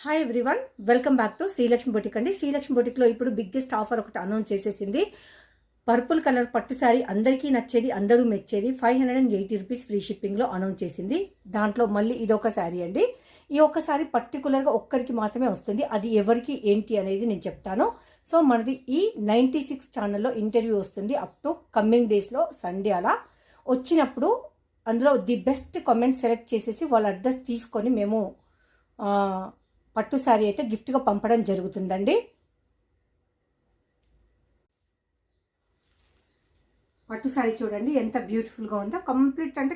Hi everyone, welcome back to Srilakshmi boutique అండి. శ్రీలక్ష్మి బొటిక్లో ఇప్పుడు biggest offer ఒకటి అనౌన్స్ చేసేసింది. పర్పుల్ కలర్ పట్టు శారీ అందరికీ నచ్చేది, అందరూ మెచ్చేది 580 రూపీస్ ఫ్రీ షిప్పింగ్లో అనౌన్స్ చేసింది. దాంట్లో మళ్ళీ ఇదొక శారీ అండి. ఈ ఒక్క శారీ పర్టికులర్గా ఒక్కరికి మాత్రమే వస్తుంది. అది ఎవరికి ఏంటి అనేది నేను చెప్తాను. సో మనది ఈ 96 ఛానల్లో ఇంటర్వ్యూ వస్తుంది అప్ టు కమ్మింగ్ డేస్లో సండే అలా వచ్చినప్పుడు అందులో ది బెస్ట్ కామెంట్ సెలెక్ట్ చేసేసి వాళ్ళ అడ్రస్ తీసుకొని మేము పట్టు శారీ అయితే గిఫ్ట్గా పంపడం జరుగుతుందండి. పట్టు శారీ చూడండి ఎంత బ్యూటిఫుల్గా ఉందో.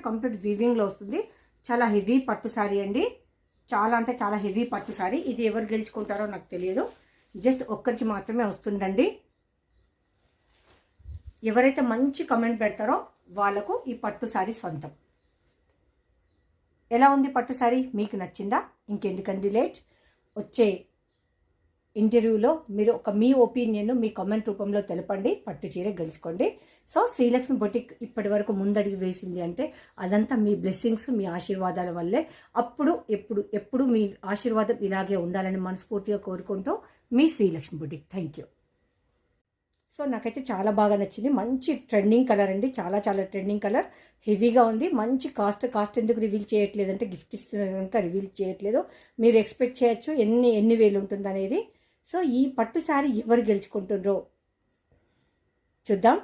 కంప్లీట్ వీవింగ్లో వస్తుంది. చాలా హెవీ పట్టు శారీ అండి. చాలా అంటే చాలా హెవీ పట్టు శారీ. ఇది ఎవరు గెలుచుకుంటారో నాకు తెలియదు. జస్ట్ ఒక్కరికి మాత్రమే వస్తుందండి. ఎవరైతే మంచి కమెంట్ పెడతారో వాళ్ళకు ఈ పట్టు శారీ సొంతం. ఎలా ఉంది పట్టు శారీ? మీకు నచ్చిందా? ఇంకెందుకండి లేట్, వచ్చే ఇంటర్వ్యూలో మీరు మీ ఒపీనియన్ మీ కామెంట్ రూపంలో తెలపండి. పట్టు చీర గెలుచుకోండి. సో శ్రీలక్ష్మి బొటిక్ ఇప్పటి వరకు ముందడుగు వేసింది అంటే అదంతా మీ బ్లెస్సింగ్స్, మీ ఆశీర్వాదాల వల్లే. ఎప్పుడు మీ ఆశీర్వాదం ఇలాగే ఉండాలని మనస్ఫూర్తిగా కోరుకుంటూ మీ Srilakshmi boutique. Thank you. So నాకైతే చాలా బాగా నచ్చింది. మంచి ట్రెండింగ్ కలర్ అండి. చాలా ట్రెండింగ్ కలర్. హెవీగా ఉంది. మంచి కాస్ట్ ఎందుకు రివీల్ చేయట్లేదంటే గిఫ్ట్ ఇస్తున్నారు కనుక రివీల్ చేయట్లేదు. మీరు ఎక్స్పెక్ట్ చేయొచ్చు ఎన్ని వేలు ఉంటుంది అనేది. సో ఈ పట్టు శారీ ఎవరు గెలుచుకుంటుండ్రో చూద్దాం.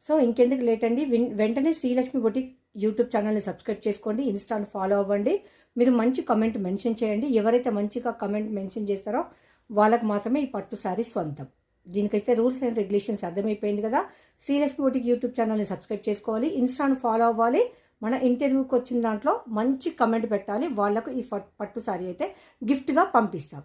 సో ఇంకెందుకు లేట్ అండి, వెంటనే శ్రీలక్ష్మి బొటిక్ యూట్యూబ్ ఛానల్ని సబ్స్క్రైబ్ చేసుకోండి. ఇన్స్టాను ఫాలో అవ్వండి. మీరు మంచి కమెంట్ మెన్షన్ చేయండి. ఎవరైతే మంచిగా కమెంట్ మెన్షన్ చేస్తారో వాళ్ళకు మాత్రమే ఈ పట్టు శారీ సొంతం. దీనికైతే రూల్స్ అండ్ రెగ్యులేషన్స్ అర్థమైపోయింది కదా. శ్రీలక్ష్మి బొటిక్ యూట్యూబ్ ఛానల్ని సబ్స్క్రైబ్ చేసుకోవాలి. ఇన్స్టాను ఫాలో అవ్వాలి. మన ఇంటర్వ్యూకి వచ్చిన దాంట్లో మంచి కమెంట్ పెట్టాలి. వాళ్ళకు ఈ పట్టు శారీ అయితే గిఫ్ట్గా పంపిస్తాం.